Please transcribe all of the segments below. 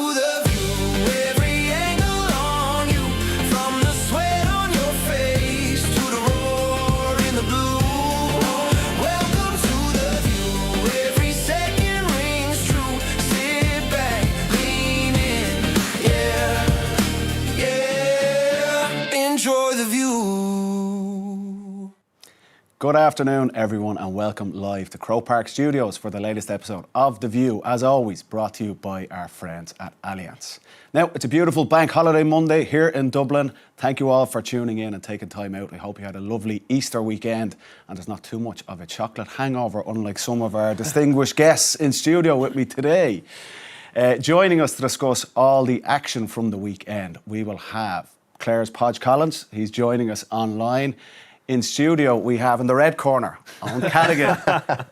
the View. Every angle on you, from the sweat on your face to the roar in the blue. Welcome to the View. Every second rings true. Sit back, lean in, yeah, yeah. Enjoy the view. Good afternoon, everyone, and welcome live to Croke Park Studios for the latest episode of The View, as always, brought to you by our friends at Allianz. Now, it's a beautiful bank holiday Monday here in Dublin. Thank you all for tuning in and taking time out. I hope you had a lovely Easter weekend and there's not too much of a chocolate hangover, unlike some of our distinguished guests in studio with me today. Joining us to discuss all the action from the weekend, we will have Clare's Podge Collins. He's joining us online. In studio, we have in the red corner, on Cadogan.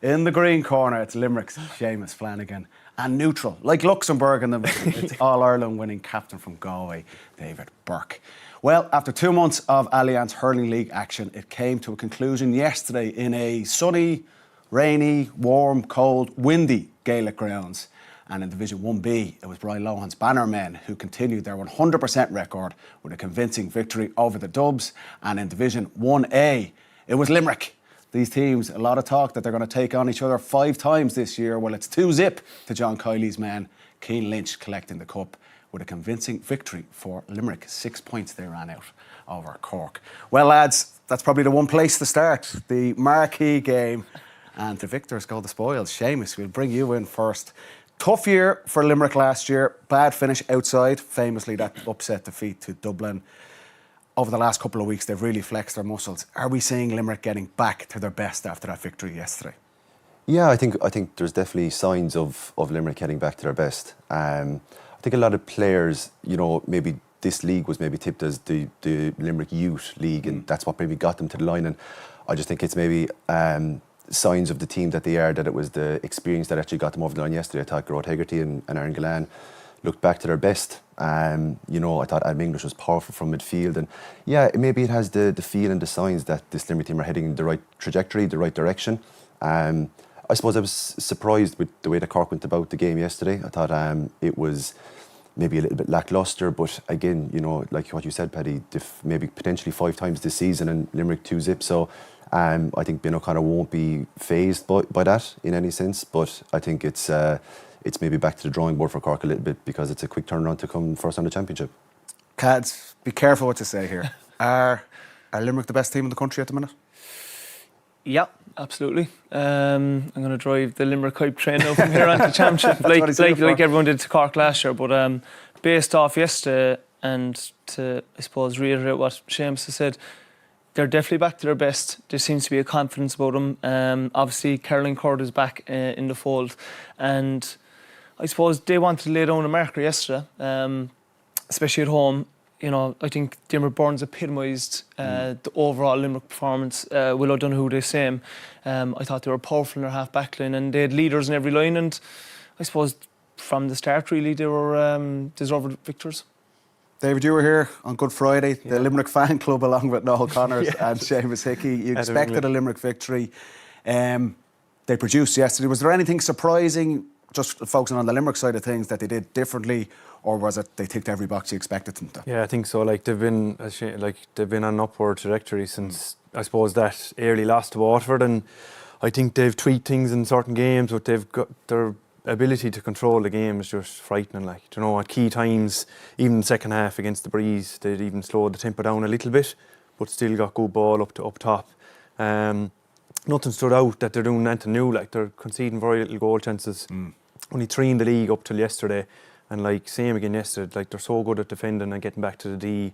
In the green corner, it's Limerick's Séamus Flanagan. And neutral, like Luxembourg, and it's All-Ireland winning captain from Galway, David Burke. Well, after 2 months of Allianz Hurling League action, it came to a conclusion yesterday in a sunny, rainy, warm, cold, windy Gaelic grounds. And in Division 1B, it was Brian Lohan's Banner men who continued their 100% record with a convincing victory over the Dubs. And in Division 1A, it was Limerick. These teams, a lot of talk that they're going to take on each other 5 times this year. Well, it's 2-0 to John Kiley's men. Cian Lynch collecting the cup with a convincing victory for Limerick. 6 points they ran out over Cork. Well, lads, that's probably the one place to start. The marquee game. And the victors go the spoils. Séamus, we'll bring you in first. Tough year for Limerick last year. Bad finish outside. Famously, that upset defeat to Dublin. Over the last couple of weeks, they've really flexed their muscles. Are we seeing Limerick getting back to their best after that victory yesterday? Yeah, I think there's definitely signs of Limerick getting back to their best. I think a lot of players, you know, maybe this league was maybe tipped as the Limerick Youth League, and that's what maybe got them to the line. And I just think it's maybe signs of the team that they are, that it was the experience that actually got them over the line yesterday. I thought Gerard Hegarty and Aaron Gillane looked back to their best. You know, I thought Adam English was powerful from midfield, and yeah, maybe it has the feel and the signs that this Limerick team are heading in the right trajectory, the right direction. I suppose I was surprised with the way that Cork went about the game yesterday. I thought it was maybe a little bit lacklustre, but again, you know, like what you said, Paddy, maybe potentially 5 times this season and Limerick 2-0. So I think Ben O'Connor won't be fazed by that in any sense, but I think it's maybe back to the drawing board for Cork a little bit, because it's a quick turnaround to come first on the championship. Cads, be careful what you say here. Are Limerick the best team in the country at the minute? Yeah, absolutely. I'm going to drive the Limerick hype train now from here on to championship, like everyone did to Cork last year. But based off yesterday, and to, I suppose, reiterate what Séamus has said, they're definitely back to their best. There seems to be a confidence about them. Obviously, Caroline Curd is back in the fold, and I suppose they wanted to lay down a marker yesterday, especially at home. You know, I think Diarmaid Byrnes epitomised the overall Limerick performance. Will O'Donnell, the same. I thought they were powerful in their half-back line, and they had leaders in every line, and I suppose from the start, really, they were deserved victors. David, you were here on Good Friday, the Limerick fan club, along with Noel Connors and Séamus Hickey. You expected a Limerick victory. They produced yesterday. Was there anything surprising, just focusing on the Limerick side of things, that they did differently, or was it they ticked every box you expected them to? Yeah, I think so. Like they've been on an upward trajectory since I suppose that early loss to Waterford, and I think they've tweaked things in certain games, but they've got their ability to control the game is just frightening. Like, you know, at key times, even the second half against the Breeze, they'd even slowed the tempo down a little bit, but still got good ball up top. Nothing stood out that they're doing anything new. Like, they're conceding very little goal chances. Only 3 in the league up till yesterday, and like same again yesterday. Like, they're so good at defending and getting back to the D.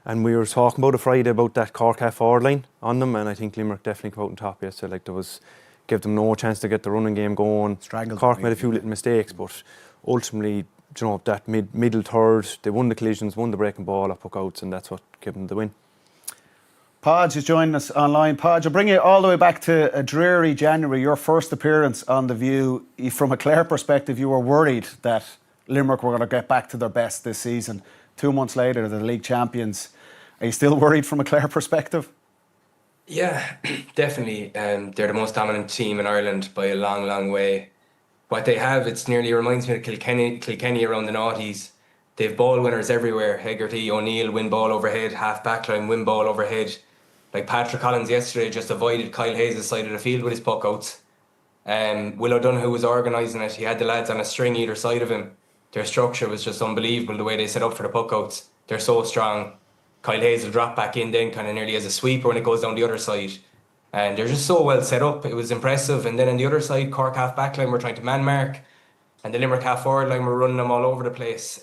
And we were talking about it Friday about that Cork half-forward line on them, and I think Limerick definitely came out on top yesterday. Like, there was, gave them no chance to get the running game going. Strangled Cork made a few little mistakes, but ultimately, you know, that middle third, they won the collisions, won the breaking ball at puckouts, and that's what gave them the win. Podge is joining us online. Podge, I'll bring you all the way back to a dreary January, your first appearance on The View. From a Clare perspective, you were worried that Limerick were going to get back to their best this season. 2 months later, they're the league champions. Are you still worried from a Clare perspective? Yeah, definitely. They're the most dominant team in Ireland by a long, long way. what they have, it's nearly reminds me of Kilkenny around the noughties. They've ball winners everywhere. Hegarty, O'Neill win ball overhead, half backline win ball overhead. Like Patrick Collins yesterday just avoided Kyle Hayes' side of the field with his puck outs. Will O'Donnell, who was organising it, he had the lads on a string either side of him. Their structure was just unbelievable, the way they set up for the puck outs. They're so strong. Kyle Hayes will drop back in then kind of nearly as a sweeper when it goes down the other side. And they're just so well set up. It was impressive. And then on the other side, Cork half back line were trying to man mark, and the Limerick half forward line were running them all over the place.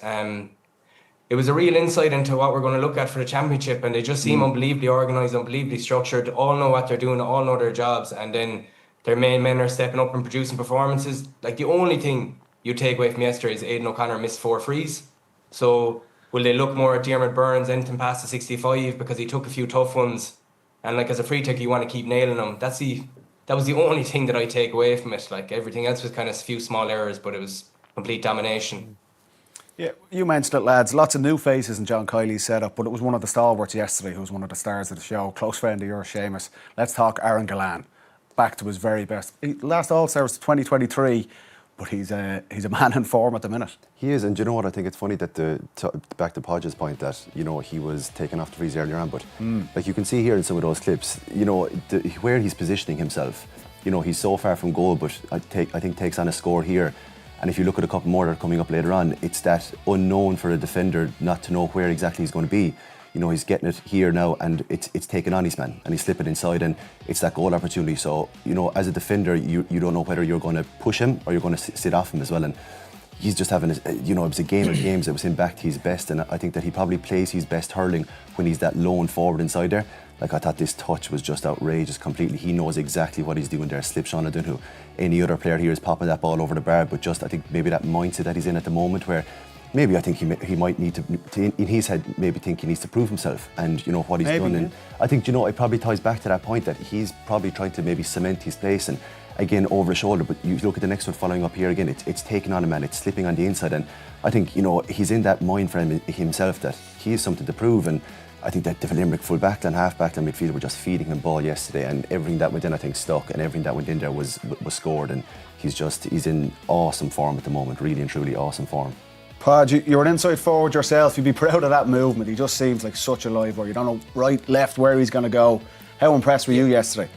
It was a real insight into what we're going to look at for the championship, and they just seem unbelievably organised, unbelievably structured, all know what they're doing, all know their jobs, and then their main men are stepping up and producing performances. Like, the only thing you take away from yesterday is Aidan O'Connor missed 4 frees. So will they look more at Diarmaid Byrnes anything past the 65 because he took a few tough ones, and like as a free taker you want to keep nailing them? That was the only thing that I take away from it. Like, everything else was kind of a few small errors, but it was complete domination. Yeah, you mentioned it, lads. Lots of new faces in John Kiley's setup, but it was one of the stalwarts yesterday who was one of the stars of the show. Close friend of yours, Séamus. Let's talk Aaron Gillane. Back to his very best. Last All-Star was 2023, but he's a man in form at the minute. He is, and do you know what? I think it's funny that back to Podge's point that, you know, he was taken off the freeze earlier on, but like you can see here in some of those clips, you know, where he's positioning himself. You know, he's so far from goal, but I think takes on a score here. And if you look at a couple more that are coming up later on, it's that unknown for a defender not to know where exactly he's going to be. You know, he's getting it here now, and it's taken on his man, and he's slipping inside, and it's that goal opportunity. So, you know, as a defender, you don't know whether you're going to push him or you're going to sit off him as well. And he's just having, you know, it was a game of games. It was him back to his best, and I think that he probably plays his best hurling when he's that lone forward inside there. Like, I thought this touch was just outrageous completely. He knows exactly what he's doing there. Slip Sean O'Donnell. Any other player here is popping that ball over the bar, but just I think maybe that mindset that he's in at the moment, where maybe I think he might need to in his head maybe think he needs to prove himself and, you know, what he's done. Yeah. And I think, you know, it probably ties back to that point that he's probably trying to maybe cement his place, and again over his shoulder. But you look at the next one following up here again, it's taking on a man, it's slipping on the inside, and I think, you know, he's in that mind frame himself that he has something to prove. And I think that the Limerick full back and half back and midfield were just feeding him ball yesterday, and everything that went in I think stuck, and everything that went in there was scored, and he's in awesome form at the moment, really and truly awesome form. Podge, you're an inside forward yourself. You'd be proud of that movement. He just seems like such a live wire. You don't know right, left, where he's going to go. How impressed were you yesterday?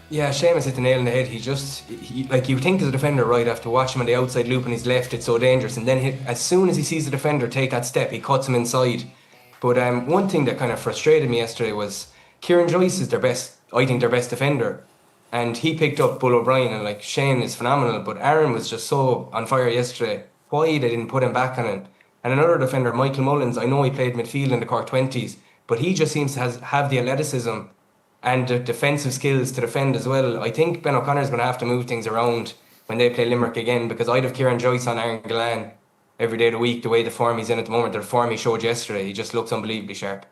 Yeah, Séamus hit the nail on the head. He like, you think as a defender, right, after watching him on the outside loop and he's left, it's so dangerous, and then as soon as he sees the defender take that step, he cuts him inside. But one thing that kind of frustrated me yesterday was Kieran Joyce is their best defender, and he picked up Bull O'Brien, and like, Shane is phenomenal, but Aaron was just so on fire yesterday. Why they didn't put him back on it? And another defender, Michael Mullins, I know he played midfield in the Cork 20s, but he just seems to have the athleticism and the defensive skills to defend as well. I think Ben O'Connor's going to have to move things around when they play Limerick again, because I'd have Kieran Joyce on Aaron Gillane every day of the week, the way the form he's in at the moment, the form he showed yesterday. He just looks unbelievably sharp.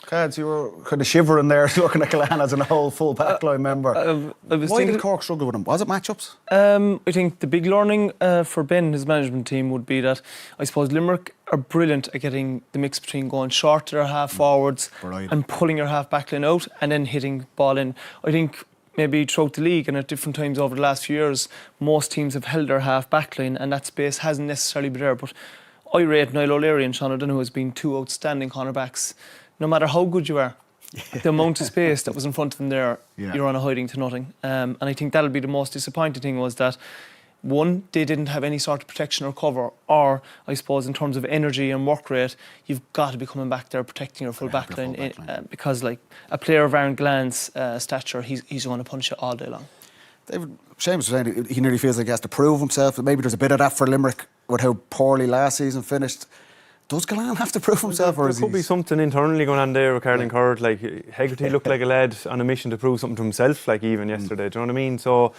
Cads, you were kind of shivering there looking at Gillane as an whole full backline member. Why did Cork struggle with him? Was it matchups? I think the big learning for Ben and his management team would be that I suppose Limerick are brilliant at getting the mix between going short to their half forwards and pulling your half backline out and then hitting ball in. I think maybe throughout the league and at different times over the last few years, most teams have held their half backline and that space hasn't necessarily been there. But I rate Niall O'Leary and Sean O'Donnell as being two outstanding cornerbacks. No matter how good you are, the amount of space that was in front of them there, you're on a hiding to nothing. And I think that'll be the most disappointing thing, was that, one, they didn't have any sort of protection or cover, or I suppose in terms of energy and work rate, you've got to be coming back there protecting your full backline, because like a player of Aaron Gillane's stature, he's going to punch it all day long. David, Séamus was saying he nearly feels like he has to prove himself. Maybe there's a bit of that for Limerick with how poorly last season finished. Does Gillane have to prove himself? There could be something internally going on there with Carling Court. Like, Hegarty looked like a lad on a mission to prove something to himself, like even yesterday. Do you know what I mean? So,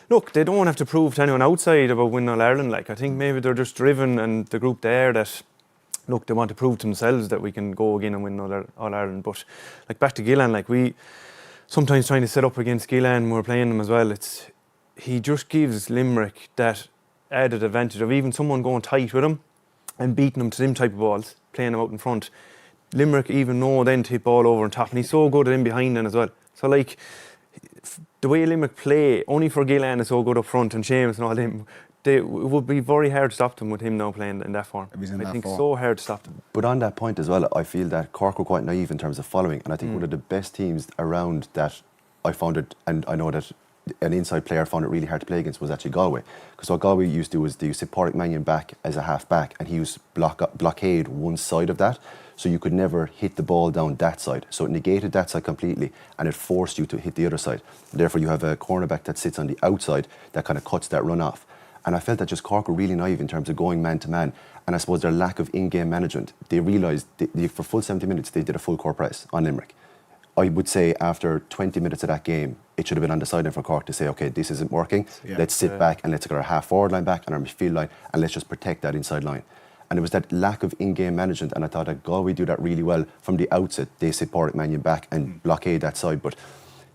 look, they don't have to prove to anyone outside about winning All Ireland. Like, I think maybe they're just driven, and the group there, that, look, they want to prove to themselves that we can go again and win All Ireland. But like, back to Gillane, like, we sometimes trying to set up against Gillane when we're playing them as well. He just gives Limerick that added advantage of even someone going tight with him and beating them to them type of balls, playing them out in front. Limerick even know then to hit ball over on top, and he's so good at in behind then as well. So like, the way Limerick play, only for Gillane is so good up front and Séamus and all them, it would be very hard to stop them with him now playing in that form. I think so hard to stop them. But on that point as well, I feel that Cork were quite naive in terms of following, and I think one of the best teams around that I found it, and I know that an inside player found it really hard to play against, was actually Galway. Because what Galway used to do was they used to Pádraig Mannion back as a half back, and he used to blockade one side of that, so you could never hit the ball down that side. So it negated that side completely, and it forced you to hit the other side. Therefore, you have a cornerback that sits on the outside that kind of cuts that run off. And I felt that just Cork were really naive in terms of going man-to-man. And I suppose their lack of in-game management, they realised for full 70 minutes they did a full court press on Limerick. I would say after 20 minutes of that game, it should have been undecided for Cork to say, okay, this isn't working. Let's sit back and let's get our half-forward line back and our midfield line, and let's just protect that inside line. And it was that lack of in-game management, and I thought that Galway do that really well from the outset. They sit Pádraig Mannion back and blockade that side. But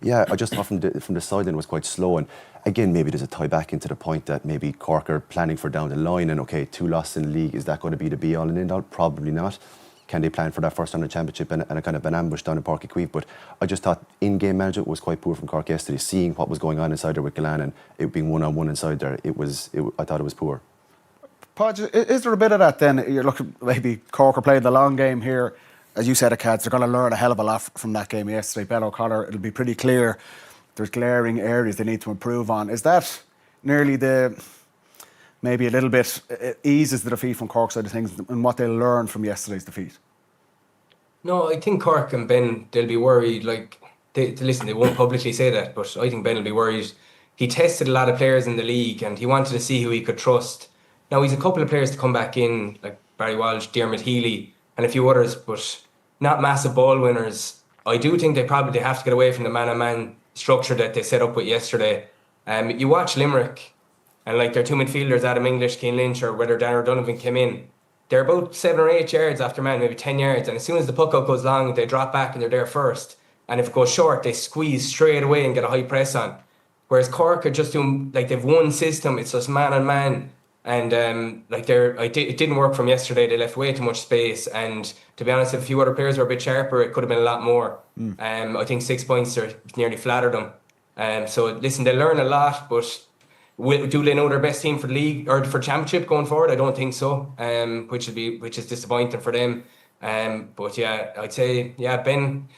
yeah, I just thought from the side then was quite slow. And again, maybe there's a tie back into the point that maybe Cork are planning for down the line, and okay, 2 losses in the league, is that going to be the be-all and end-all? Probably not. Can they plan for that first round of championship and a kind of an ambush down in Páirc Uí Chaoimh? But I just thought in-game management was quite poor from Cork yesterday, seeing what was going on inside there with Gillane and it being one-on-one inside there. I thought it was poor. Podge, is there a bit of that then? You're looking, maybe Cork are playing the long game here. As you said, the Cads, they're going to learn a hell of a lot from that game yesterday. Ben O'Connor, it'll be pretty clear there's glaring areas they need to improve on. Is that nearly maybe a little bit eases the defeat from Cork side of things and what they'll learn from yesterday's defeat? No, I think Cork and Ben, they'll be worried. Like, listen, they won't publicly say that, but I think Ben will be worried. He tested a lot of players in the league and he wanted to see who he could trust. Now, he's a couple of players to come back in, like Barry Walsh, Diarmuid Healy, and a few others, but not massive ball winners. I do think they probably have to get away from the man-on-man structure that they set up with yesterday. You watch Limerick, and like their 2 midfielders, Adam English, Cian Lynch, or whether Dan O'Donovan came in, they're about 7 or 8 yards after man, maybe 10 yards, and as soon as the puck out goes long, they drop back and they're there first. And if it goes short, they squeeze straight away and get a high press on. Whereas Cork are just doing, like, they've one system, it's just man-on-man. And it didn't work from yesterday. They left way too much space. And to be honest, if a few other players were a bit sharper, it could have been a lot more. I think 6 points are nearly flattered them. So listen, they learn a lot, but do they know their best team for the league or for championship going forward? I don't think so. Which is disappointing for them. But yeah, I'd say Ben.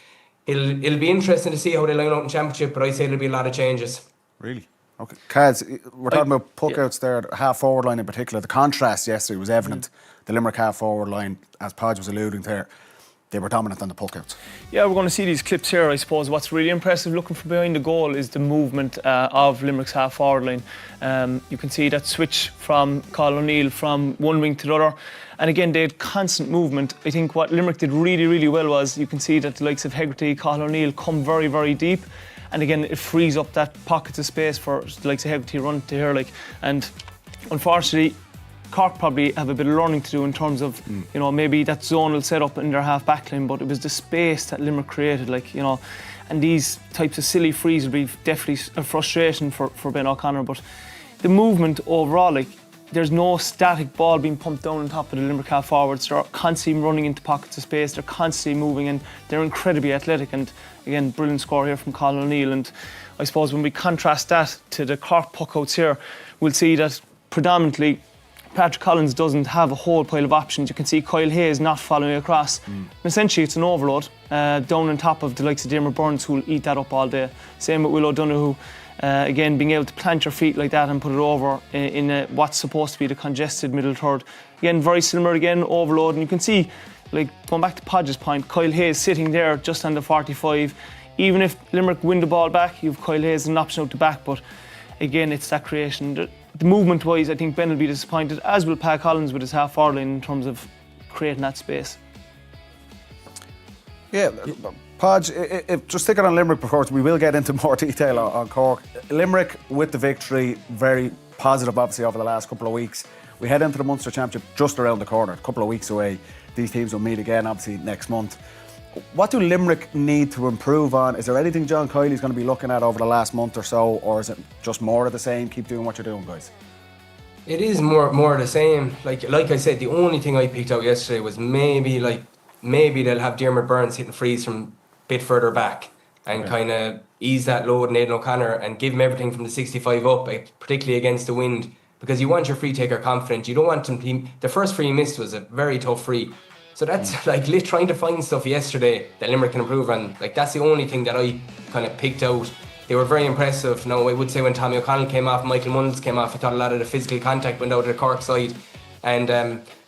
It'll be interesting to see how they line up in championship. But I'd say there'll be a lot of changes. Really? Okay, Cads, we're talking about puck-outs there, the half-forward line in particular. The contrast yesterday was evident. The Limerick half-forward line, as Podge was alluding to there, they were dominant on the puck-outs. Yeah, we're going to see these clips here, I suppose. What's really impressive looking from behind the goal is the movement of Limerick's half-forward line. You can see that switch from Colin O'Neill from one wing to the other. And again, they had constant movement. I think what Limerick did really, really well was you can see that the likes of Hegarty, Colin O'Neill come very, very deep. And again, it frees up that pockets of space for the likes of Hegarty run to Hurling. And unfortunately, Cork probably have a bit of learning to do in terms of, maybe that zonal set up in their half back line, but it was the space that Limerick created, and these types of silly frees will be definitely a frustration for Ben O'Connor. But the movement overall, there's no static ball being pumped down on top of the Limerick half forwards. They're constantly running into pockets of space, they're constantly moving, and they're incredibly athletic. And again, brilliant score here from Colin O'Neill. And I suppose when we contrast that to the Cork puckouts here, we'll see that predominantly Patrick Collins doesn't have a whole pile of options. You can see Kyle Hayes not following across. And essentially it's an overload down on top of the likes of Diarmuid Burns, who'll eat that up all day. Same with Will O'Donoghue. Again, being able to plant your feet like that and put it over in what's supposed to be the congested middle third. Again, very similar again, overload. And you can see, going back to Podge's point, Kyle Hayes sitting there just under 45. Even if Limerick win the ball back, you've Kyle Hayes an option out the back. But again, it's that creation. The movement-wise, I think Ben will be disappointed, as will Pat Collins with his half-forward line in terms of creating that space. Yeah, Podge, just sticking on Limerick, of course, we will get into more detail on Cork. Limerick with the victory, very positive, obviously, over the last couple of weeks. We head into the Munster Championship just around the corner, a couple of weeks away. These teams will meet again, obviously, next month. What do Limerick need to improve on? Is there anything John Kiley's going to be looking at over the last month or so, or is it just more of the same? Keep doing what you're doing, guys. It is more of the same. Like I said, the only thing I picked out yesterday was maybe they'll have Diarmuid Burns hitting frees from a bit further back and kind of ease that load in Aidan O'Connor and give him everything from the 65 up, particularly against the wind, because you want your free taker confident. You don't want him. The first free he missed was a very tough free. So that's like trying to find stuff yesterday that Limerick can improve on. Like, that's the only thing that I kind of picked out. They were very impressive. Now, I would say when Tommy O'Connell came off, Michael Mullins came off, I thought a lot of the physical contact went out of the Cork side. And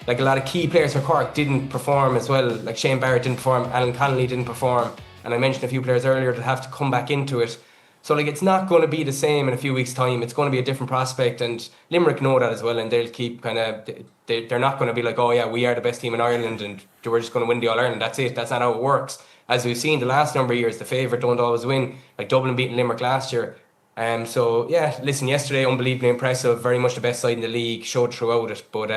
like a lot of key players for Cork didn't perform as well. Like Shane Barrett didn't perform, Alan Connolly didn't perform. And I mentioned a few players earlier that have to come back into it. So like, it's not going to be the same in a few weeks' time. It's going to be a different prospect, and Limerick know that as well, and they'll keep kind of, they're not going to be like, oh yeah, we are the best team in Ireland and we're just going to win the All-Ireland. That's it. That's not how it works. As we've seen the last number of years, the favourite don't always win. Like Dublin beating Limerick last year. So yeah, listen, yesterday unbelievably impressive, very much the best side in the league, showed throughout it. But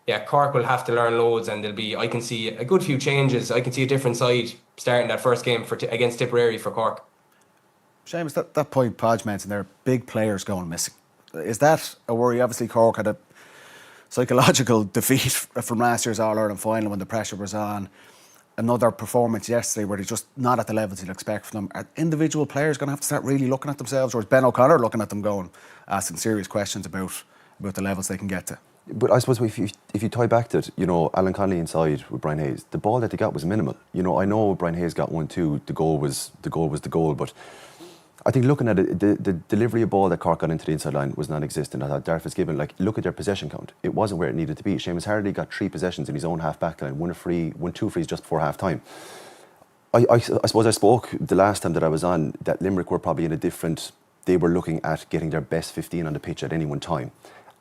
yeah, Cork will have to learn loads, and I can see a good few changes. I can see a different side starting that first game against Tipperary for Cork. Séamus, that point Podge mentioned there, big players going missing. Is that a worry? Obviously Cork had a psychological defeat from last year's All-Ireland final when the pressure was on. Another performance yesterday where they're just not at the levels you'd expect from them. Are individual players going to have to start really looking at themselves, or is Ben O'Connor looking at them going, asking serious questions about the levels they can get to? But I suppose if you tie back to it, you know, Alan Connolly inside with Brian Hayes, the ball that they got was minimal. You know, I know Brian Hayes got one too. The goal was the goal, but I think looking at it, the delivery of ball that Cork got into the inside line was non-existent. I thought Darth was given, like, look at their possession count. It wasn't where it needed to be. Seamus Hardy got 3 possessions in his own half-back line, won 2 frees just before half-time. I suppose I spoke the last time that I was on that Limerick were probably in a different, they were looking at getting their best 15 on the pitch at any one time.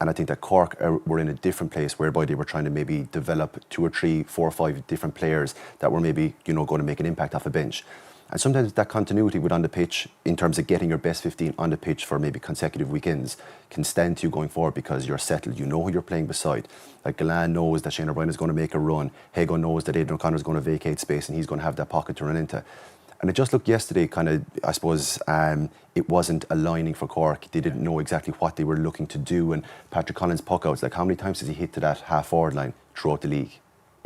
And I think that Cork were in a different place whereby they were trying to maybe develop 2 or 3, 4 or 5 different players that were maybe, you know, going to make an impact off a bench. And sometimes that continuity with on the pitch, in terms of getting your best 15 on the pitch for maybe consecutive weekends, can stand to you going forward because you're settled. You know who you're playing beside. Like Gillane knows that Shane O'Brien is going to make a run. Hago knows that Aidan O'Connor is going to vacate space and he's going to have that pocket to run into. And it just looked yesterday kind of, I suppose, it wasn't aligning for Cork. They didn't know exactly what they were looking to do. And Patrick Collins' puck outs, like how many times has he hit to that half-forward line throughout the league?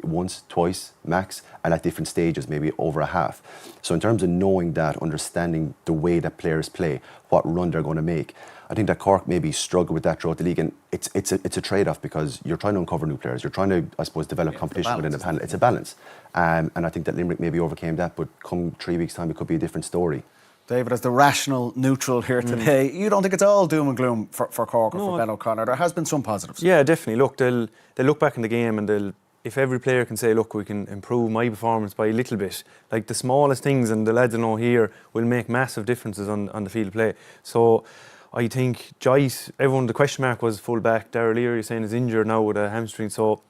Once, twice, max, and at different stages, maybe over a half. So in terms of knowing that, understanding the way that players play, what run they're going to make, I think that Cork maybe struggle with that throughout the league, and it's a trade-off because you're trying to uncover new players, you're trying to, I suppose, develop competition within the panel. It's a balance, and I think that Limerick maybe overcame that, but come 3 weeks' time, it could be a different story. David, as the rational neutral here today, you don't think it's all doom and gloom for Cork or for Ben O'Connor? There has been some positives. Yeah, definitely. Look, they'll look back in the game and if every player can say, look, we can improve my performance by a little bit, like the smallest things, and the lads I know here will make massive differences on the field of play. So I think Joyce, the question mark was full back. Darrell Leary saying is injured now with a hamstring, so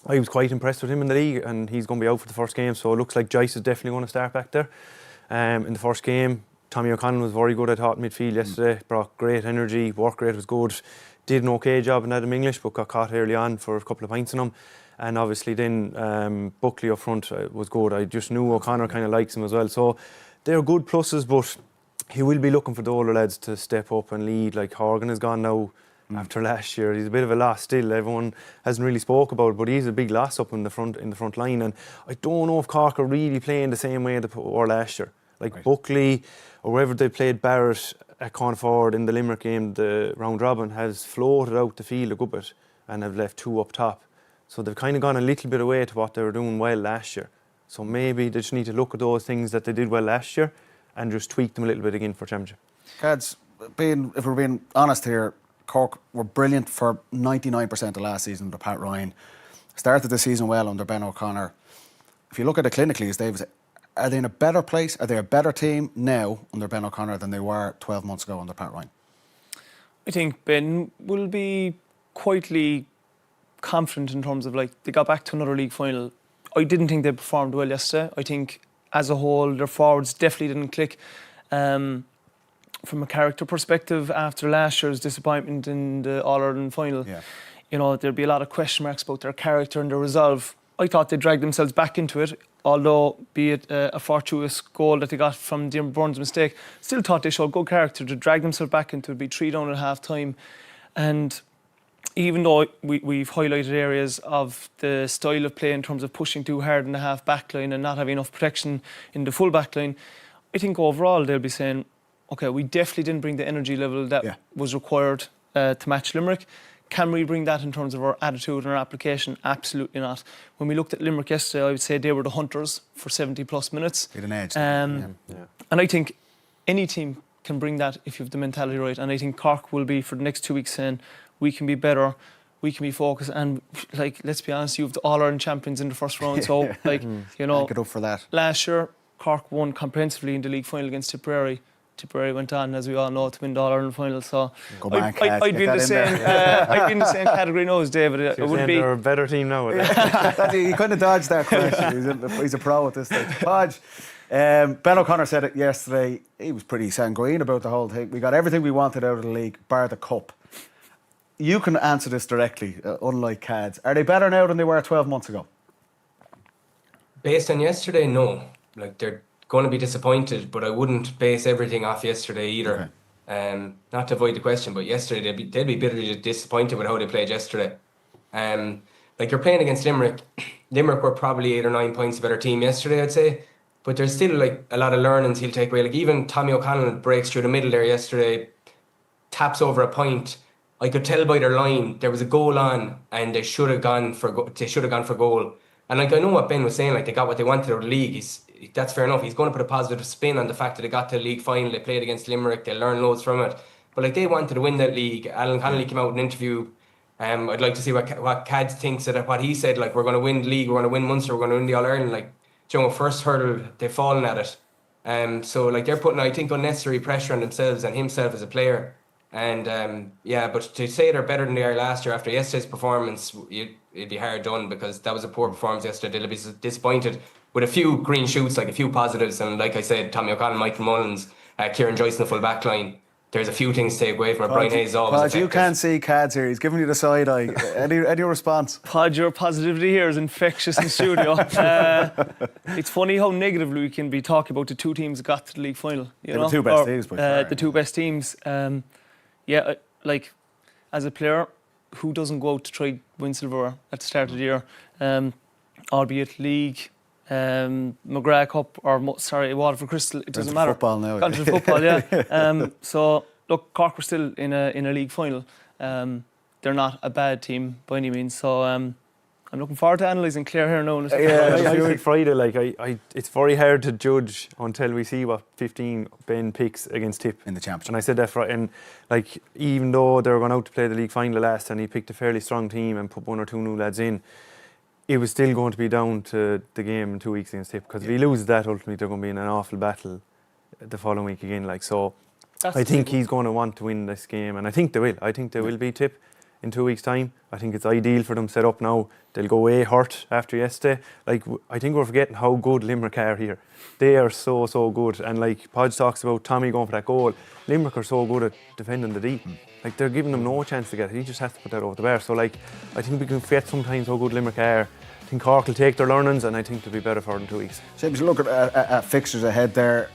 I was quite impressed with him in the league, and he's going to be out for the first game, so it looks like Joyce is definitely going to start back there. In the first game, Tommy O'Connell was very good, I thought, in midfield yesterday, brought great energy, work rate was good, did an okay job in Adam English, but got caught early on for a couple of points on him. And obviously then Buckley up front was good. I just knew O'Connor kind of likes him as well. So they're good pluses, but he will be looking for the older lads to step up and lead. Like Horgan is gone now after last year. He's a bit of a loss still. Everyone hasn't really spoke about it, but he's a big loss up in the front line. And I don't know if Cork are really playing the same way they were last year. Like right. Buckley or wherever they played Barrett at corner forward in the Limerick game, the round robin has floated out the field a good bit and have left 2 up top. So they've kind of gone a little bit away to what they were doing well last year. So maybe they just need to look at those things that they did well last year and just tweak them a little bit again for championship. Cads, if we're being honest here, Cork were brilliant for 99% of last season under Pat Ryan. Started the season well under Ben O'Connor. If you look at it clinically, as Dave said, are they in a better place? Are they a better team now under Ben O'Connor than they were 12 months ago under Pat Ryan? I think Ben will be quietly confident in terms of, like, they got back to another league final. I didn't think they performed well yesterday. I think as a whole their forwards definitely didn't click. From a character perspective, after last year's disappointment in the All-Ireland final, you know, there'd be a lot of question marks about their character and their resolve. I thought they dragged themselves back into it, although be it a fortuitous goal that they got from Diarmaid Byrne's mistake, still thought they showed good character to drag themselves back into it, be 3 down at half time. And even though we've highlighted areas of the style of play in terms of pushing too hard in the half back line and not having enough protection in the full back line, I think overall they'll be saying, okay, we definitely didn't bring the energy level that was required to match Limerick. Can we bring that in terms of our attitude and our application? Absolutely not. When we looked at Limerick yesterday, I would say they were the hunters for 70 plus minutes. With an edge. And I think any team can bring that if you have the mentality right. And I think Cork will be, for the next 2 weeks, saying we can be better, we can be focused. And like, let's be honest, you have the All-Ireland champions in the first round. So, like, you know, get up for that. Last year, Cork won comprehensively in the league final against Tipperary. Tipperary went on, as we all know, to win the All-Ireland final. So I'd be in the same. I'd be in the same category now as David. It would be. They're a better team now. He couldn't dodge that question. He's a pro at this stage. Podge. Ben O'Connor said it yesterday. He was pretty sanguine about the whole thing. We got everything we wanted out of the league, bar the cup. You can answer this directly, unlike Cads. Are they better now than they were 12 months ago? Based on yesterday, no. Like, they're going to be disappointed, but I wouldn't base everything off yesterday either. Okay. Not to avoid the question, but yesterday they'd be bitterly disappointed with how they played yesterday. Like, you're playing against Limerick. Limerick were probably 8 or 9 points a better team yesterday, I'd say. But there's still like a lot of learnings he'll take away. Like, even Tommy O'Connell breaks through the middle there yesterday, taps over a point. I could tell by their line there was a goal on, and they should have gone for goal. And like, I know what Ben was saying, like, they got what they wanted out of the league. That's fair enough. He's going to put a positive spin on the fact that they got to the league final. They played against Limerick. They learned loads from it. But like, they wanted to win that league. Alan Connolly came out in an interview. I'd like to see what Cads thinks of what he said. Like, we're going to win the league. We're going to win Munster. We're going to win the All-Ireland. Like, you know, first hurdle, they've fallen at it. So like, they're putting, I think, unnecessary pressure on themselves and himself as a player. And but to say they're better than they are last year after yesterday's performance, it'd be hard done, because that was a poor performance yesterday. They'll be disappointed with a few green shoots, like a few positives. And like I said, Tommy O'Connell, Michael Mullins, Kieran Joyce in the full back line. There's a few things to take away from it. Brian Hayes is always effective. You can't see Cads here. He's giving you the side eye. Any response? Podge, your positivity here is infectious in the studio. It's funny how negatively we can be talking about the two teams that got to the league final. You know? The two best teams by far. The two best teams. Like, as a player, who doesn't go out to try win silverware at the start of the year? Albeit league, McGrath Cup, or Waterford Crystal, it doesn't matter. Football now. Country football, yeah. So look, Cork were still in a league final. They're not a bad team by any means. So I'm looking forward to analysing Clare here now. I said Friday, like, it's very hard to judge until we see what 15 Ben picks against Tip in the championship. And I said that Friday, and like, even though they were going out to play the league final last, and he picked a fairly strong team and put one or two new lads in, it was still going to be down to the game in 2 weeks against Tip, because if he loses that, ultimately they're going to be in an awful battle the following week again. Like, so I think he's going to want to win this game, and I think they will. I think they will beat Tip in 2 weeks' time. I think it's ideal for them set up now. They'll go away hurt after yesterday. Like, I think we're forgetting how good Limerick are here. They are so good. And like Podge talks about Tommy going for that goal, Limerick are so good at defending the deep. Like, they're giving them no chance to get it. He just has to put that over the bar. So like, I think we can forget sometimes how good Limerick are. I think Cork will take their learnings, and I think they'll be better for it in 2 weeks. Séamus, look at fixtures ahead there.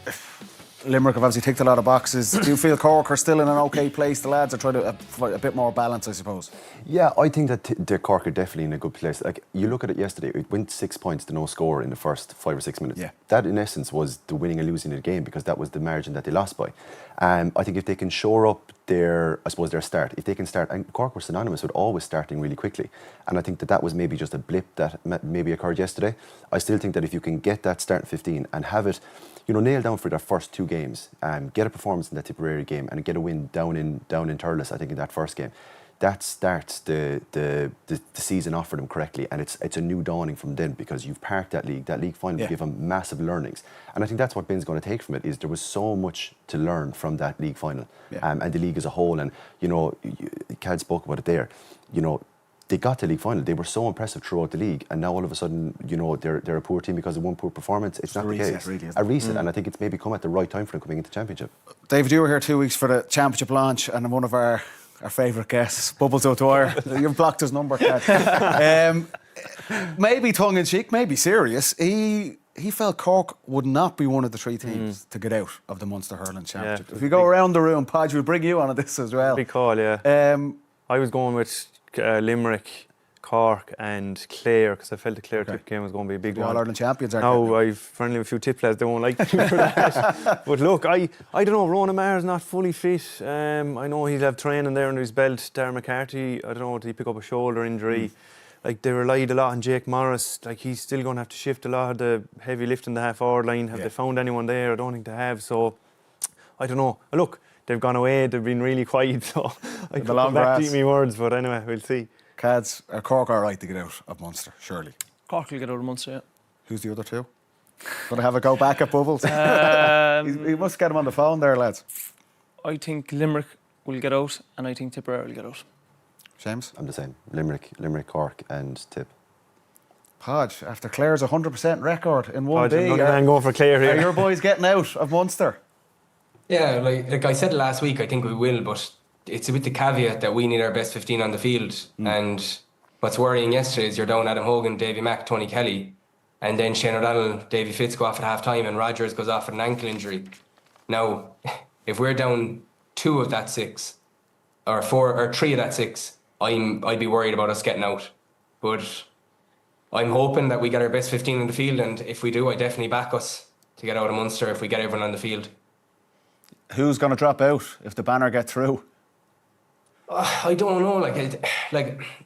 Limerick have obviously ticked a lot of boxes. Do you feel Cork are still in an okay place? The lads are trying to a bit more balance, I suppose. Yeah, I think that the Cork are definitely in a good place. Like, you look at it yesterday, it went 6 points to no score in the first 5 or 6 minutes. Yeah. That, in essence, was the winning and losing of the game, because that was the margin that they lost by. I think if they can shore up their start, if they can start, and Cork were synonymous with always starting really quickly, and I think that was maybe just a blip that maybe occurred yesterday. I still think that if you can get that start in 15 and have it, you know, nailed down for their first 2 games, get a performance in that Tipperary game and get a win down in Thurles, I think, in that first game, that starts the season off for them correctly, and it's a new dawning from then, because you've parked that league final to give them massive learnings, and I think that's what Ben's going to take from it. Is there was so much to learn from that league final, and the league as a whole, and you know, Cad spoke about it there. You know, they got to league final. They were so impressive throughout the league, and now all of a sudden, you know, they're a poor team because of one poor performance. It's not the case. Really, a reset, and I think it's maybe come at the right time for them coming into the championship. David, you were here 2 weeks for the championship launch, and one of our favourite guests, Bubbles O'Dwyer. You've blocked his number, Cat. Maybe tongue in cheek, maybe serious. He felt Cork would not be one of the 3 teams to get out of the Munster Hurling Championship. If we go around the room, Podge, we'll bring you on this as well. Big call, yeah. I was going with Limerick, Cork and Clare, because I felt the Clare tip game was going to be a big The one. All-Ireland champions are Now I've friendly with a few tip lads, they won't like me for that. But look, I don't know, Ronan Maher's not fully fit. I know he'll have training there under his belt. Darren McCarthy, I don't know, did he pick up a shoulder injury? Like, they relied a lot on Jake Morris. Like, he's still going to have to shift a lot of the heavy lift in the half-forward line. Have they found anyone there? I don't think they have. So, I don't know. Look, they've gone away. They've been really quiet. So, I could come back to eat me words. But anyway, we'll see. Cads, are Cork all right to get out of Munster, surely? Cork will get out of Munster, yeah. Who's the other two? Going to have a go back at Bubbles? You must get him on the phone there, lads. I think Limerick will get out, and I think Tipperary will get out. James? I'm the same. Limerick, Cork and Tip. Podge, after Clare's 100% record in 1B. Another man going for Clare here. Are your boys getting out of Munster? Yeah, like I said last week, I think we will, but it's with the caveat that we need our best 15 on the field. And what's worrying yesterday is you're down Adam Hogan, Davy Mack, Tony Kelly, and then Shane O'Donnell, Davy Fitz go off at half time, and Rogers goes off with an ankle injury. Now, if we're down 2 of that 6, or 4 or 3 of that 6, I'd be worried about us getting out. But I'm hoping that we get our best 15 on the field, and if we do, I definitely back us to get out of Munster if we get everyone on the field. Who's going to drop out if the banner gets through? I don't know.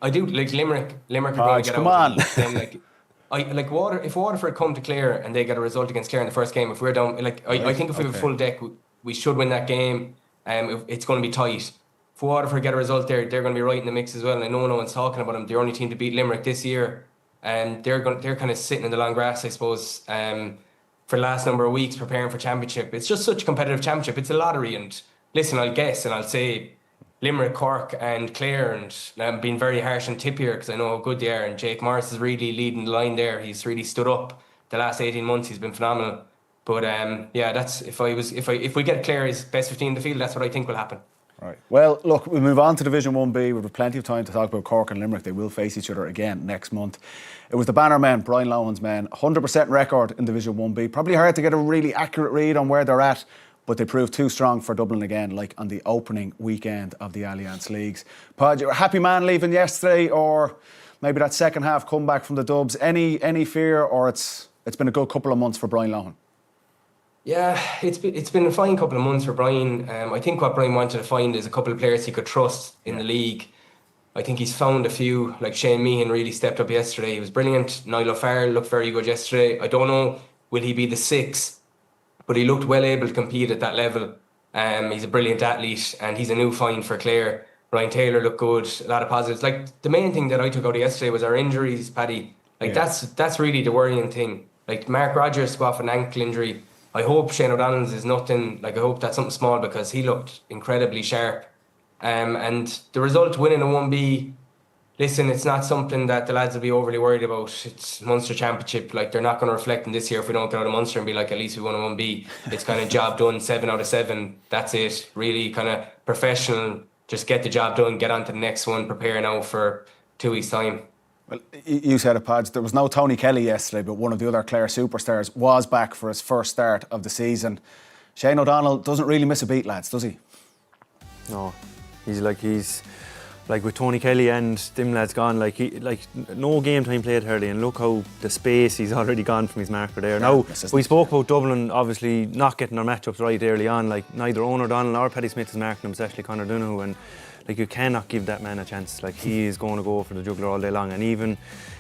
I do like Limerick. Limerick are going to get come out. on. Then, if Waterford come to Clare and they get a result against Clare in the first game, if we're down, I think if we have a full deck, we should win that game. It's going to be tight. If Waterford get a result there, they're going to be right in the mix as well. And I know no one's talking about them. They're the only team to beat Limerick this year, and they're kind of sitting in the long grass, I suppose, for the last number of weeks preparing for championship. It's just such a competitive championship. It's a lottery, and listen, I'll guess and I'll say Limerick, Cork and Clare, and I'm being very harsh on Tip here because I know how good they are, and Jake Morris is really leading the line there. He's really stood up the last 18 months. He's been phenomenal. But that's if we get Clare's best 15 in the field, that's what I think will happen. Right. Well, look, we'll move on to Division 1B. We've plenty of time to talk about Cork and Limerick. They will face each other again next month. It was the banner men, Brian Lohan's men, 100% record in Division 1B. Probably hard to get a really accurate read on where they're at, but they proved too strong for Dublin again, like on the opening weekend of the Allianz Leagues. Podge, you're a happy man leaving yesterday, or maybe that second half comeback from the Dubs. Any fear, or it's been a good couple of months for Brian Lohan? Yeah, it's been a fine couple of months for Brian. I think what Brian wanted to find is a couple of players he could trust in the league. I think he's found a few, like Shane Meehan really stepped up yesterday. He was brilliant. Niall O'Farrell looked very good yesterday. I don't know, will he be the 6? But he looked well able to compete at that level. He's a brilliant athlete, and he's a new find for Clare. Ryan Taylor looked good, a lot of positives. Like, the main thing that I took out of yesterday was our injuries, Paddy. Like, that's really the worrying thing. Like, Mark Rogers got off an ankle injury. I hope Shane O'Donnell's is nothing, like I hope that's something small, because he looked incredibly sharp. And the result, winning a 1B, listen, it's not something that the lads will be overly worried about. It's Munster Championship, like they're not going to reflect on this year if we don't get out of Munster and be like, at least we won a 1B. It's kind of job done, 7 out of 7, that's it. Really kind of professional, just get the job done, get on to the next one, prepare now for 2 weeks' time. Well, you said it, Podge. There was no Tony Kelly yesterday, but one of the other Clare superstars was back for his first start of the season. Shane O'Donnell doesn't really miss a beat, lads, does he? No, he's like with Tony Kelly and them lads gone. Like no game time played Hurling, and look how the space he's already gone from his marker there. Now we spoke about Dublin obviously not getting their matchups right early on. Like neither Eoin O'Donnell or Paddy Smith is marking them, especially Conor Donoghue, and like you cannot give that man a chance. Like he is going to go for the juggler all day long, and even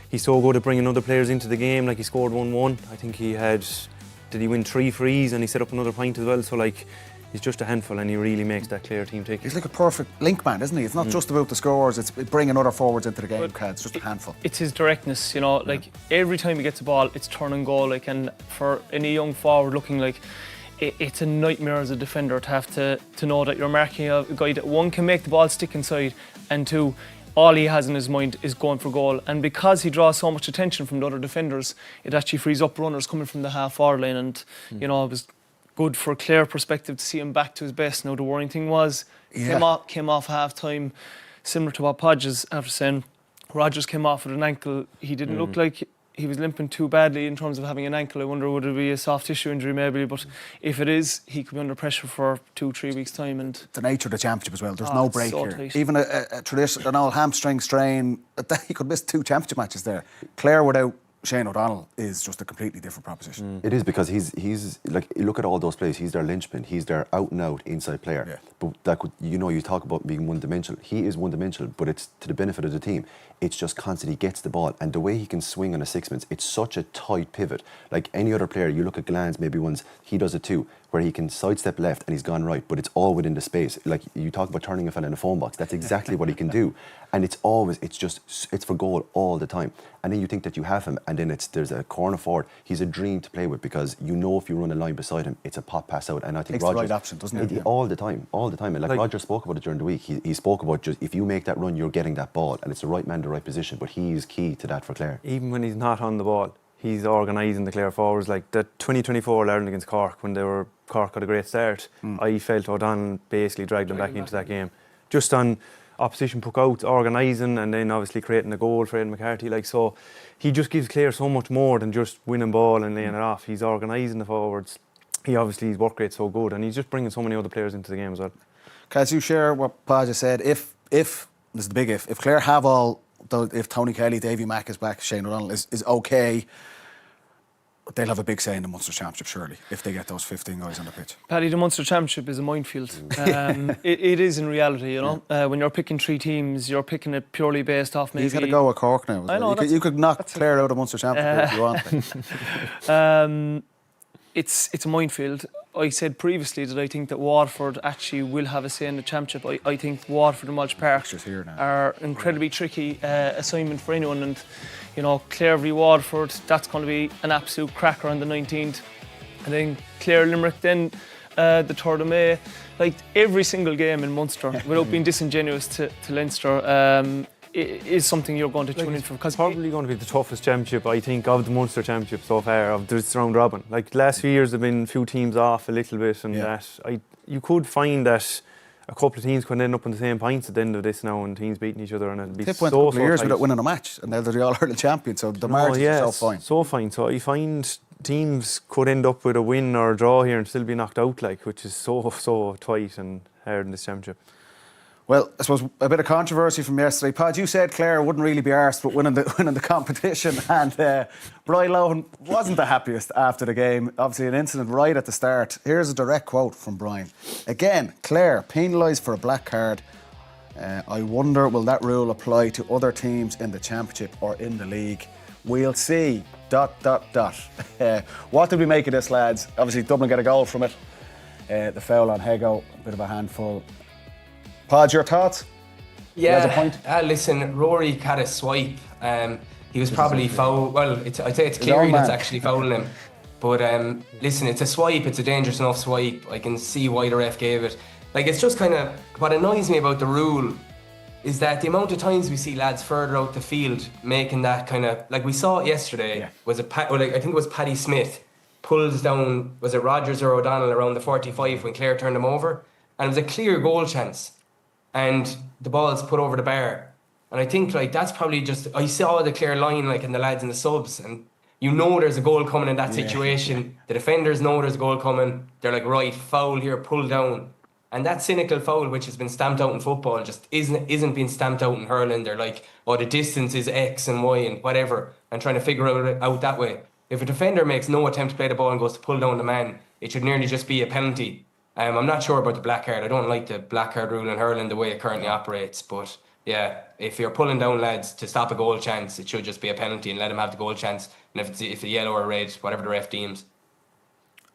he's so good at bringing other players into the game. Like he scored 1-1. I think did he win 3 frees, and he set up another point as well. So like he's just a handful, and he really makes that Clare team tick. He's like a perfect link man, isn't he? It's not just about the scores, it's bringing other forwards into the game. It's just a handful. It's his directness, you know, like every time he gets a ball, it's turn and goal. Like, and for any young forward looking, like it's a nightmare as a defender to have to know that you're marking a guy that, one, can make the ball stick inside, and 2, all he has in his mind is going for goal. And because he draws so much attention from the other defenders, it actually frees up runners coming from the half-forward line. And you know, it was good for Clare perspective to see him back to his best. Now the worrying thing was came off half time, similar to what Podge is after saying. Rogers came off with an ankle. He didn't look like he was limping too badly in terms of having an ankle. I wonder would it be a soft tissue injury maybe, but if it is, he could be under pressure for 2-3 weeks time. And the nature of the championship as well, there's no break so here. tight. Even a traditional hamstring strain, he could miss 2 championship matches there. Clare without Shane O'Donnell is just a completely different proposition. It is, because he's like, you look at all those players, he's their linchpin, he's their out and out inside player. Yeah. But like, you talk about being one dimensional. He is one dimensional, but it's to the benefit of the team. It's just constant. He gets the ball, and the way he can swing on a sixpence, it's such a tight pivot. Like any other player, you look at Gillane's maybe ones, he does it too, where he can sidestep left and he's gone right, but it's all within the space. Like you talk about turning a fella in a phone box, that's exactly what he can do. And it's for goal all the time. And then you think that you have him, and then there's a corner forward. He's a dream to play with, because you know if you run a line beside him, it's a pop pass out. And I think Takes Rogers, the right option, doesn't it? all the time. And like Roger spoke about it during the week. He spoke about just if you make that run, you're getting that ball, and it's the right man, the right position. But he's key to that for Clare. Even when he's not on the ball, he's organising the Clare forwards. Like the 2024 Ireland against Cork, when Cork got a great start, I felt O'Donnell basically dragged them back into that game. Just on opposition puck out, organising, and then obviously creating a goal for Aidan McCarthy. Like, so he just gives Clare so much more than just winning ball and laying it off. He's organising the forwards. His work rate's so good, and he's just bringing so many other players into the game as well. Can you share what Podge said? If this is the big if Clare have if Tony Kelly, Davy Mack is back, Shane O'Donnell is okay, they'll have a big say in the Munster Championship, surely, if they get those 15 guys on the pitch. Paddy, the Munster Championship is a minefield. It is in reality, you know. When you're picking 3 teams, you're picking it purely based off maybe... He's got to go with Cork now. I know, you could knock Clare out of the Munster Championship if you want. It's a minefield. I said previously that I think that Waterford actually will have a say in the championship. I think Waterford and Mulch Park are incredibly tricky assignment for anyone, and you know, Clare v Waterford, that's going to be an absolute cracker on the 19th, and then Clare Limerick then the 3rd of May. Like every single game in Munster, without being disingenuous to Leinster, is something you're going to tune in for, because it's probably going to be the toughest championship, I think, of the Munster Championship so far, of this round robin. Like the last few years, there have been a few teams off a little bit, and you could find that a couple of teams could end up on the same points at the end of this now, and teams beating each other, and it'll be Tip so went a couple of years tight. without winning a match, and now they're the All-Ireland champion, so the margins are so fine. So fine. So I find teams could end up with a win or a draw here and still be knocked out, like, which is so tight and hard in this championship. Well, I suppose a bit of controversy from yesterday. Podge, you said Clare wouldn't really be arsed with winning the competition, and Brian Lohan wasn't the happiest after the game. Obviously, an incident right at the start. Here's a direct quote from Brian. Again, Clare penalised for a black card. I wonder, will that rule apply to other teams in the championship or in the league? We'll see. ... What did we make of this, lads? Obviously, Dublin get a goal from it. The foul on Hego, a bit of a handful. Podge, your thoughts? Yeah, He has a point. listen, Rory had a swipe. He was probably fouled. Well, I'd say it's Cleary that's actually fouling him. But listen, it's a swipe. It's a dangerous enough swipe. I can see why the ref gave it. Like, it's just kind of what annoys me about the rule is that the amount of times we see lads further out the field making that kind of, like we saw it yesterday. Was it I think it was Paddy Smith pulls down, was it Rogers or O'Donnell around the 45 when Clare turned him over, and it was a clear goal chance. And the ball's put over the bar. And I think, like, that's probably just... I saw the Clare line, like, in the lads in the subs, and you know there's a goal coming in that situation. The defenders know there's a goal coming. They're like, right, foul here, pull down. And that cynical foul, which has been stamped out in football, just isn't being stamped out in hurling. They're like, oh, the distance is X and Y and whatever, and trying to figure it out that way. If a defender makes no attempt to play the ball and goes to pull down the man, it should nearly just be a penalty. I'm not sure about the black card. I don't like the black card rule in hurling the way it currently operates. But yeah, if you're pulling down lads to stop a goal chance, it should just be a penalty and let them have the goal chance. And if it's a yellow or red, whatever the ref deems.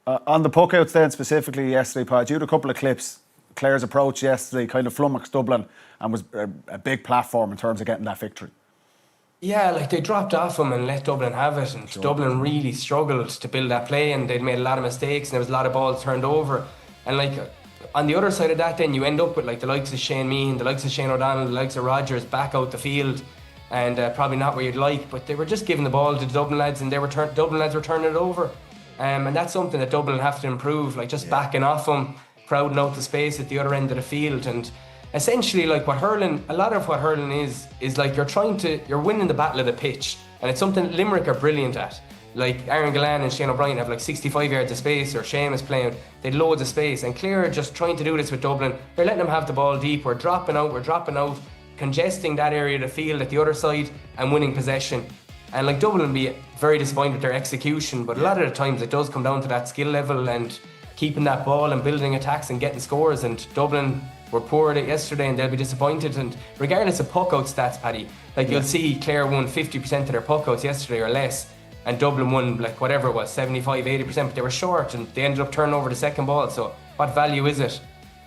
On the puck outs then specifically yesterday, Podge, you had a couple of clips. Clare's approach yesterday kind of flummoxed Dublin and was a big platform in terms of getting that victory. Yeah, like they dropped off them and let Dublin have it, and Dublin really struggled to build that play, and they'd made a lot of mistakes and there was a lot of balls turned over. And like on the other side of that, then you end up with like the likes of Shane Meehan, the likes of Shane O'Donnell, the likes of Rogers back out the field, and probably not where you'd like, but they were just giving the ball to the Dublin lads, and Dublin lads were turning it over. And that's something that Dublin have to improve, like just backing off them, crowding out the space at the other end of the field. And essentially, like a lot of what hurling is like you're winning the battle of the pitch. And it's something Limerick are brilliant at. Like Aaron Gillane and Shane O'Brien have like 65 yards of space, or Séamus playing, they had loads of space. And Clare are just trying to do this with Dublin. They're letting them have the ball deep, we're dropping out, congesting that area of the field at the other side and winning possession. And like Dublin will be very disappointed with their execution, but a lot of the times it does come down to that skill level and keeping that ball and building attacks and getting scores. And Dublin were poor at it yesterday and they'll be disappointed. And regardless of puck out stats, Paddy, like you'll see Clare won 50% of their puck outs yesterday or less, and Dublin won like whatever it was, 75, 80%, but they were short and they ended up turning over the second ball. So what value is it?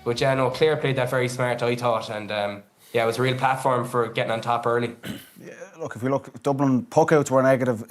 But yeah, no, Clare played that very smart, I thought, and yeah, it was a real platform for getting on top early. Yeah, look, if we look, Dublin puckouts were negative.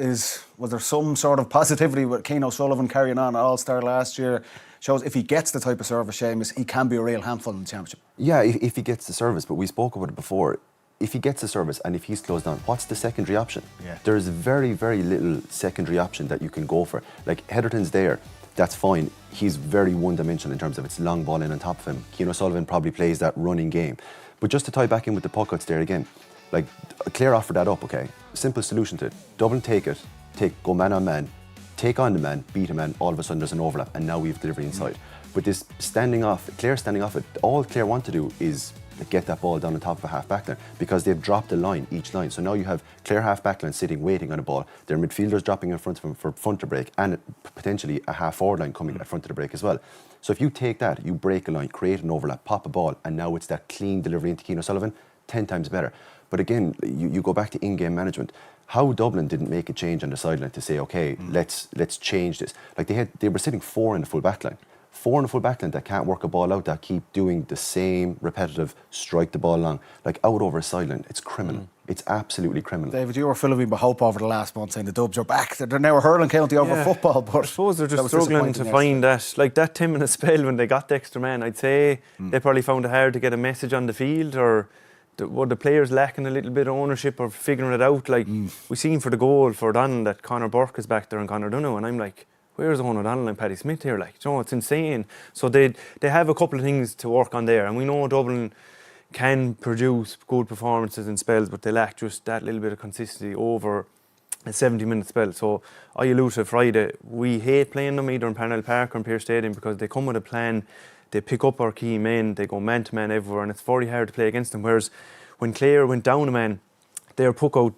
Was there some sort of positivity with Cian O'Sullivan carrying on All-Star last year? Shows if he gets the type of service, Séamus, he can be a real handful in the championship. Yeah, if he gets the service, but we spoke about it before. If he gets the service and if he's closed down, what's the secondary option? Yeah. There's very, very little secondary option that you can go for. Like Heatherton's there, that's fine. He's very one-dimensional in terms of it's long ball in on top of him. Cian O'Sullivan probably plays that running game. But just to tie back in with the puckouts there again, like Clare offered that up, okay? Simple solution to it. Dublin go man on man, take on the man, beat a man, all of a sudden there's an overlap and now we have delivery inside. But this Clare standing off it, all Clare want to do is get that ball down on top of a half back line because they've dropped a line, each line. So now you have Clare half back line sitting waiting on a ball. Their midfielders dropping in front of them for front to break and potentially a half forward line coming at front of the break as well. So if you take that, you break a line, create an overlap, pop a ball, and now it's that clean delivery into Cian O'Sullivan, 10 times better. But again, you go back to in-game management. How Dublin didn't make a change on the sideline to say, okay, let's they Like they were sitting 4 in the full back line. 4 in the full back line that can't work a ball out, that keep doing the same repetitive strike the ball long, like out over a sideline. It's criminal. It's absolutely criminal. David, you were filling me with hope over the last month saying the Dubs are back. They're now a hurling county over football, but I suppose they're just struggling to find that, like that 10-minute spell when they got the extra man. I'd say they probably found it hard to get a message on the field, or were the players lacking a little bit of ownership or figuring it out? Like we seen for the goal for O'Donnell that Conor Burke is back there and Conor Dunno, and I'm like, where's Eoin O'Donnell and Paddy Smith here? Like, you know, it's insane. So they have a couple of things to work on there, and we know Dublin can produce good performances in spells, but they lack just that little bit of consistency over a 70-minute spell. So I alluded to Friday, we hate playing them either in Parnell Park or in Pearse Stadium because they come with a plan, they pick up our key men, they go man-to-man everywhere, and it's very hard to play against them. Whereas when Clare went down a man, their puck-out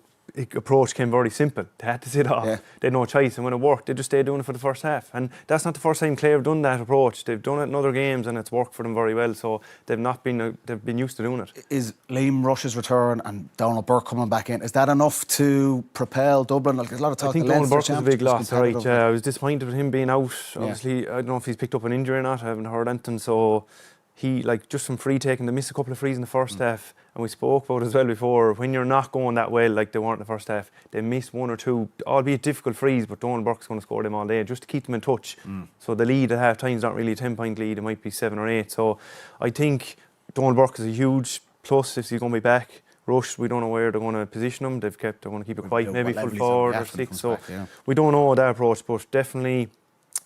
approach came very simple. They had to sit off. Yeah. They had no choice, and when it worked, they just stayed doing it for the first half. And that's not the first time Clare have done that approach. They've done it in other games, and it's worked for them very well. So they've been used to doing it. Is Liam Rush's return and Donald Burke coming back in, is that enough to propel Dublin? Like, there's a lot of talk. I think Donald Burke was a big loss. Right, I was disappointed with him being out. Obviously, I don't know if he's picked up an injury or not. I haven't heard anything. So he, like, just from free taking, they missed a couple of frees in the first half. And we spoke about it as well before, when you're not going that well like they weren't in the first half, they missed 1 or 2, albeit difficult frees, but Donald Burke's going to score them all day just to keep them in touch. So the lead at half time is not really a 10-point lead, it might be 7 or 8. So I think Donald Burke is a huge plus if he's going to be back. Rush, we don't know where they're going to position him. They're going to keep it quiet, maybe full forward or 6. So we don't know that approach, but definitely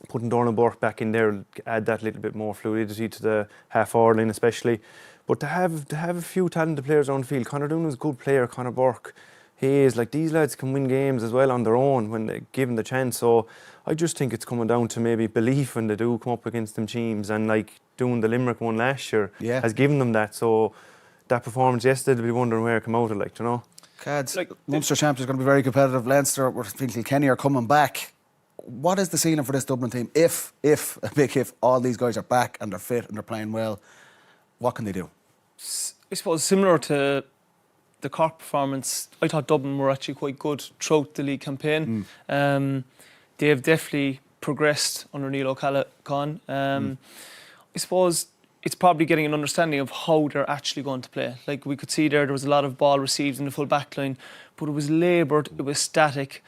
putting Donald Burke back in there will add that little bit more fluidity to the half-forward line especially. But to have a few talented players on the field. Conor Dunno's a good player, Conor Burke, he is. Like, these lads can win games as well on their own when they're given the chance. So I just think it's coming down to maybe belief when they do come up against them teams, and like doing the Limerick one last year has given them that. So that performance yesterday, they'll be wondering where it came out of, like, you know. Cads, like, Munster champions are going to be very competitive. Leinster, we're thinking Kilkenny are coming back. What is the ceiling for this Dublin team? If a big if, all these guys are back and they're fit and they're playing well, what can they do? I suppose similar to the Cork performance, I thought Dublin were actually quite good throughout the league campaign. They have definitely progressed under Neil O'Callaghan. I suppose it's probably getting an understanding of how they're actually going to play. Like, we could see there was a lot of ball received in the full back line, but it was laboured, it was static.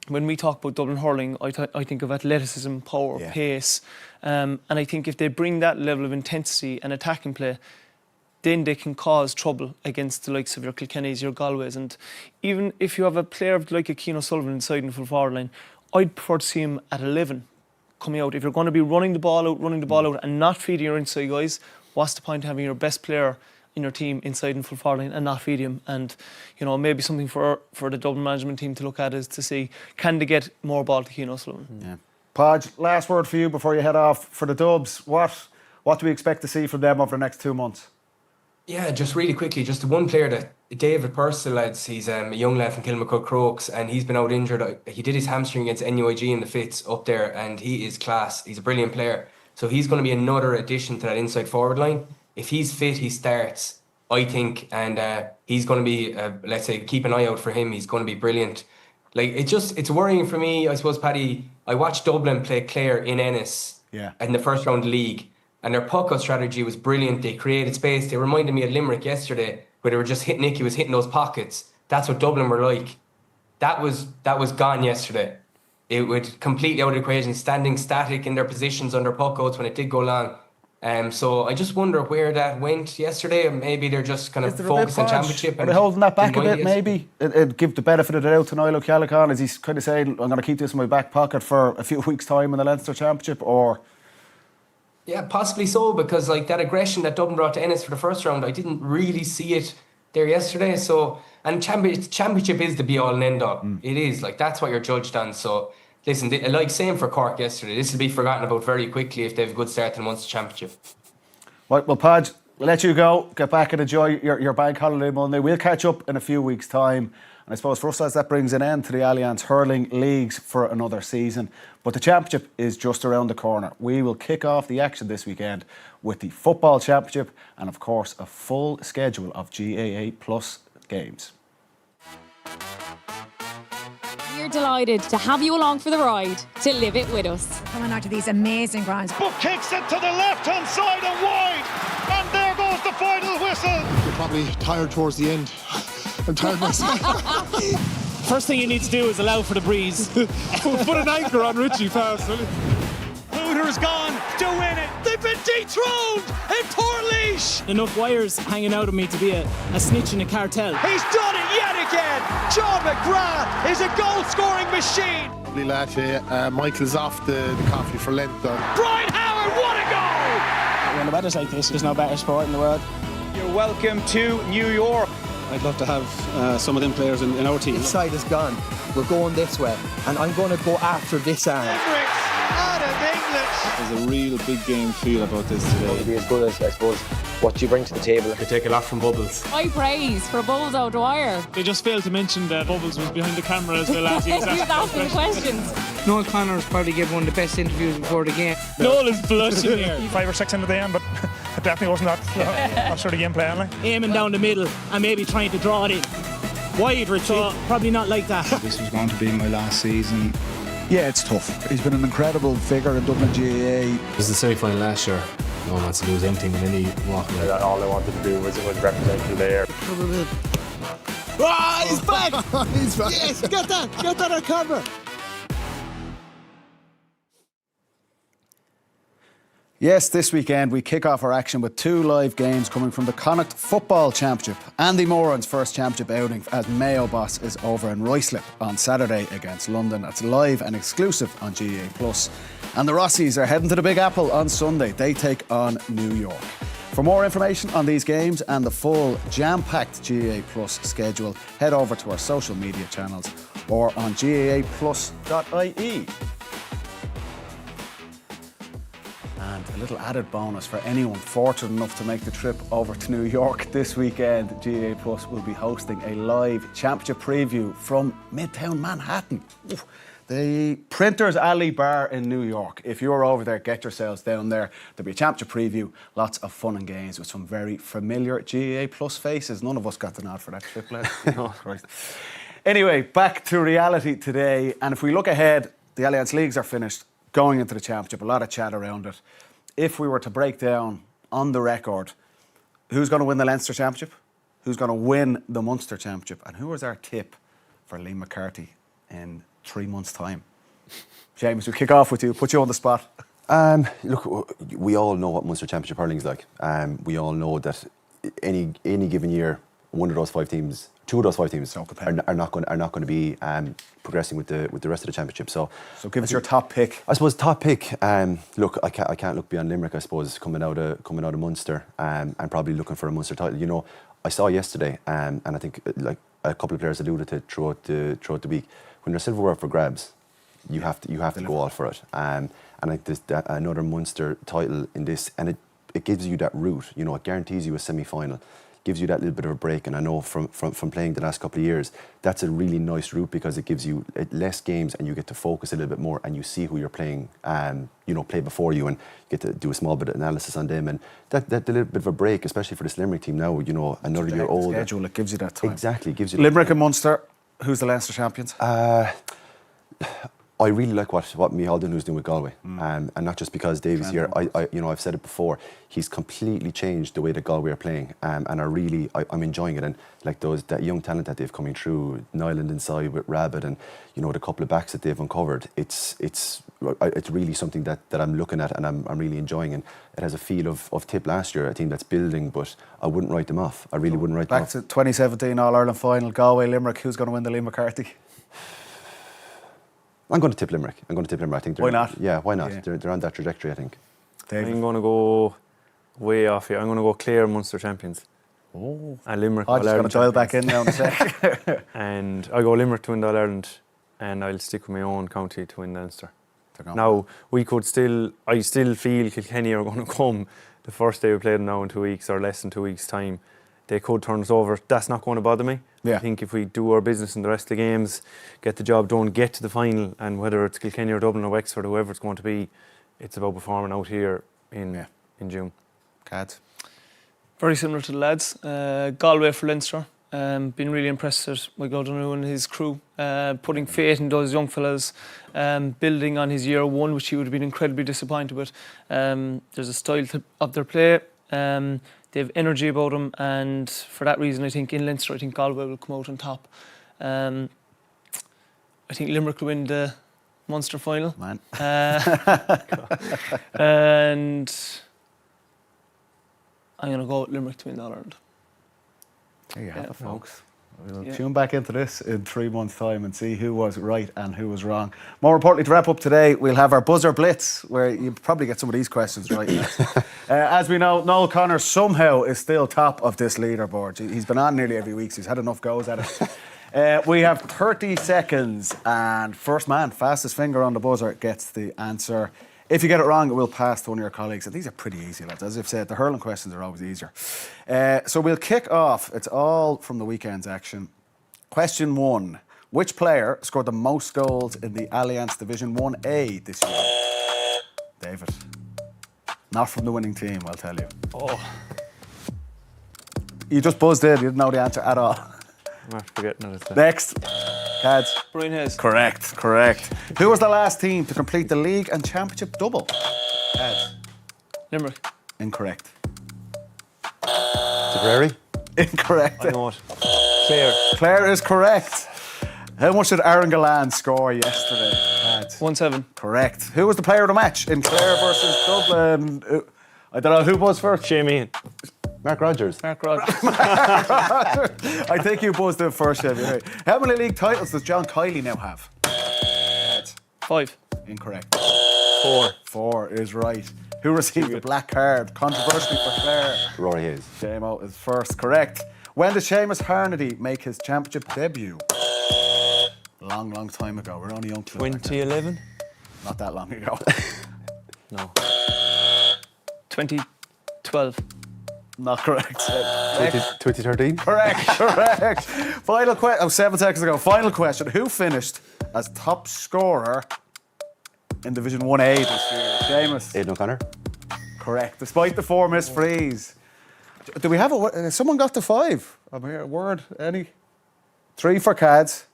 When we talk about Dublin hurling, I think of athleticism, power, pace. And I think if they bring that level of intensity and attacking play, then they can cause trouble against the likes of your Kilkennys, your Galways. And even if you have a player like a Cian O'Sullivan inside in the full forward line, I'd prefer to see him at 11 coming out. If you're going to be running the ball out and not feeding your inside guys, what's the point of having your best player in your team inside and full forward line and not feed him. And, you know, maybe something for the Dublin management team to look at is to see, can they get more ball to Cian O'Sullivan? Yeah. Podge, last word for you before you head off for the Dubs. What do we expect to see from them over the next 2 months? Yeah, just really quickly, just the one player that David Purcell, lads, he's a young lad from Kilmacud Crokes, and he's been out injured. He did his hamstring against NUIG in the Fits up there, and he is class. He's a brilliant player. So he's going to be another addition to that inside forward line. If he's fit, he starts, I think, and he's going to be, let's say, keep an eye out for him. He's going to be brilliant. Like, it's worrying for me, I suppose, Paddy. I watched Dublin play Clare in Ennis in the first round of the league, and their puck-out strategy was brilliant. They created space. They reminded me of Limerick yesterday, where they were just hitting Nicky was hitting those pockets. That's what Dublin were like. That was gone yesterday. It would completely out of the equation, standing static in their positions under puck-outs when it did go long. So I just wonder where that went yesterday. Maybe they're just kind of focused on championship. Are they holding that back a bit, maybe? It'd give the benefit of the doubt to Niall O'Callaghan. Is he kind of saying, I'm going to keep this in my back pocket for a few weeks' time in the Leinster Championship, or...? Yeah, possibly so, because like that aggression that Dublin brought to Ennis for the first round, I didn't really see it there yesterday. So, and championship is the be all and end all. It is, like, that's what you're judged on. So listen, like same for Cork yesterday, this will be forgotten about very quickly if they have a good start to the Munster Championship. Right, well, Podge, we'll let you go, get back and enjoy your bank holiday Monday. We'll catch up in a few weeks' time. And I suppose for us, as that brings an end to the Allianz Hurling Leagues for another season. But the Championship is just around the corner. We will kick off the action this weekend with the Football Championship and, of course, a full schedule of GAA Plus games. We're delighted to have you along for the ride, to live it with us. Coming out to these amazing grounds. But kicks it to the left-hand side and wide. And there goes the final whistle. You're probably tired towards the end. I'm tired myself. First thing you need to do is allow for the breeze. Put an anchor on Richie fast, will you? Hooter's gone to win it. They've been dethroned in Portlaoise. Enough wires hanging out of me to be a snitch in a cartel. He's done it yet again. John McGrath is a goal-scoring machine. Lovely lad here. Michael's off the coffee for Lent. Brian Howard, what a goal! When the weather's like this, there's no better sport in the world. You're welcome to New York. I'd love to have some of them players in our team. Each side is gone. We're going this way, and I'm going to go after this arm. Out of English. There's a real big game feel about this today. It'll be as good as, I suppose, what you bring to the table. Could take a lot from Bubbles. High praise for Bubbles O'Dwyer. They just failed to mention that Bubbles was behind the camera as well as he was asking questions. Noel Connor's probably gave one of the best interviews before the game. Noel is blushing here. 5 or 6 into the end, but it definitely wasn't that. I'm sure the game plan. Aiming down the middle and maybe trying to draw it in. Wide, Richie. Probably not like that. This was going to be my last season. Yeah, it's tough. He's been an incredible figure in Dublin GAA. It was the semi-final last year. No one wants to lose anything in any walk. All I wanted to do was represent you there. Oh, he's back! He's back. Yes, get that on camera. Yes, this weekend we kick off our action with 2 live games coming from the Connacht Football Championship. Andy Moran's first championship outing as Mayo boss is over in Ruislip on Saturday against London. That's live and exclusive on GAA Plus. And the Rossies are heading to the Big Apple on Sunday. They take on New York. For more information on these games and the full jam-packed GAA Plus schedule, head over to our social media channels or on gaaplus.ie. And a little added bonus for anyone fortunate enough to make the trip over to New York this weekend. GAA Plus will be hosting a live championship preview from Midtown Manhattan. The Printers Alley Bar in New York. If you're over there, get yourselves down there. There'll be a championship preview, lots of fun and games with some very familiar GAA Plus faces. None of us got the nod for that trip, lad. No, Christ. Anyway, back to reality today. And if we look ahead, the Allianz Leagues are finished. Going into the championship, a lot of chat around it. If we were to break down on the record, who's going to win the Leinster Championship? Who's going to win the Munster Championship? And who is our tip for Liam McCarthy in 3 months' time? Séamus, we'll kick off with you, put you on the spot. Look, we all know what Munster Championship hurling's like. We all know that any given year, one of those 5 teams, 2 of those 5 teams are not going to be progressing with the rest of the championship. So give us your top pick. I suppose top pick. Look, I can't look beyond Limerick. I suppose coming out of Munster and probably looking for a Munster title. You know, I saw yesterday, and I think like a couple of players alluded to throughout the week, when there's silverware up for grabs, you have to go all for it. And I think there's another Munster title in this, and it gives you that route. You know, it guarantees you a semi-final, gives you that little bit of a break. And I know from playing the last couple of years, that's a really nice route because it gives you less games and you get to focus a little bit more and you see who you're playing, play before you, and you get to do a small bit of analysis on them. And that little bit of a break, especially for this Limerick team now, you know, another year older. Schedule, it gives you that time. Exactly, it gives you Limerick and Munster. Who's the Leinster champions? I really like what Micheál Dunhu's doing with Galway, and not just because Davy's here. I've said it before. He's completely changed the way that Galway are playing, and I'm enjoying it. And like that young talent that they've coming through, Nyland inside with Rabbit, and you know the couple of backs that they've uncovered. It's really something that I'm looking at, and I'm really enjoying. And it has a feel of Tip last year, a team that's building, but I wouldn't write them off. I really wouldn't write them off. Back to 2017 All Ireland final, Galway Limerick. Who's going to win the Lee McCarthy? I'm going to tip Limerick. I think. Why not? Yeah, why not? Yeah. They're on that trajectory, I think. I'm going to go way off here. I'm going to go Clare Munster champions. Oh. And Limerick I'm just going to dial back in now in a sec. And I'll go Limerick to win the All-Ireland, and I'll stick with my own county to win Leinster. Now, I still feel Kilkenny are going to come the first day we play them now in 2 weeks or less than 2 weeks' time. They could turn us over. That's not going to bother me. Yeah. I think if we do our business in the rest of the games, get the job done, get to the final, and whether it's Kilkenny or Dublin or Wexford, whoever it's going to be, it's about performing out here in June. Cads. Very similar to the lads. Galway for Leinster. Been really impressed with O'Donnell and his crew, putting faith in those young fellas, building on his year one, which he would have been incredibly disappointed with. There's a style of their play. They have energy about them, and for that reason, I think in Leinster, I think Galway will come out on top. I think Limerick will win the Munster final. Man. And I'm going to go with Limerick to win the All-Ireland. There you have it, folks. We'll tune back into this in 3 months' time and see who was right and who was wrong. More importantly, to wrap up today, we'll have our buzzer blitz, where you probably get some of these questions right. As we know, Noel Connor somehow is still top of this leaderboard. He's been on nearly every week, so he's had enough goes at it. We have 30 seconds, and first man, fastest finger on the buzzer, gets the answer. If you get it wrong, it will pass to one of your colleagues. And these are pretty easy, lads. As I've said, the hurling questions are always easier. So we'll kick off. It's all from the weekend's action. Question 1. Which player scored the most goals in the Allianz Division 1A this year? David. Not from the winning team, I'll tell you. Oh. You just buzzed in. You didn't know the answer at all. I'm after forgetting it. Next. Cads. Brian Hayes. Correct. Who was the last team to complete the league and championship double? Cads. Limerick. Incorrect. Tipperary? Incorrect. I know it. Clare is correct. How much did Aaron Gillane score yesterday? 1-7. Correct. Who was the player of the match in Clare versus Dublin? I don't know who was first. Jamie. Mark Rogers. I think you buzzed in first, Chevy. How many league titles does John Kiley now have? 5. Incorrect. 4. 4 is right. Who received the black card? Controversially for Clare. Rory Hayes. JMO is first. Correct. When did Séamus Harnedy make his championship debut? Long time ago. We're only young. 2011? Not that long ago. No. 2012. Not correct. 2013? Correct. Final question. 7 seconds ago. Final question. Who finished as top scorer in Division 1A this year? Séamus. Aidan O'Connor. Correct. Despite the 4 missed frees. Do we have someone got to 5? I'm here. Word. Any? 3 for Cads.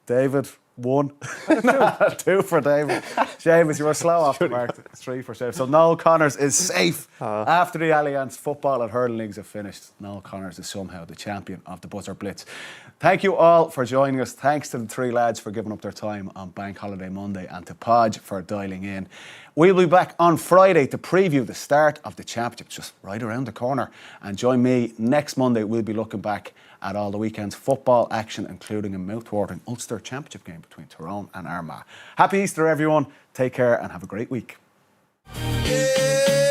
David. 1. 2 for David. Séamus, you were slow off the mark. 3 for Séamus. So Noel Connors is safe after the Allianz football and hurling leagues have finished. Noel Connors is somehow the champion of the buzzer blitz. Thank you all for joining us. Thanks to the 3 lads for giving up their time on Bank Holiday Monday, and to Podge for dialing in. We'll be back on Friday to preview the start of the championship, just right around the corner. And join me next Monday. We'll be looking back at all the weekend's football action, including a mouth-watering Ulster Championship game between Tyrone and Armagh. Happy Easter, everyone. Take care and have a great week. Yeah.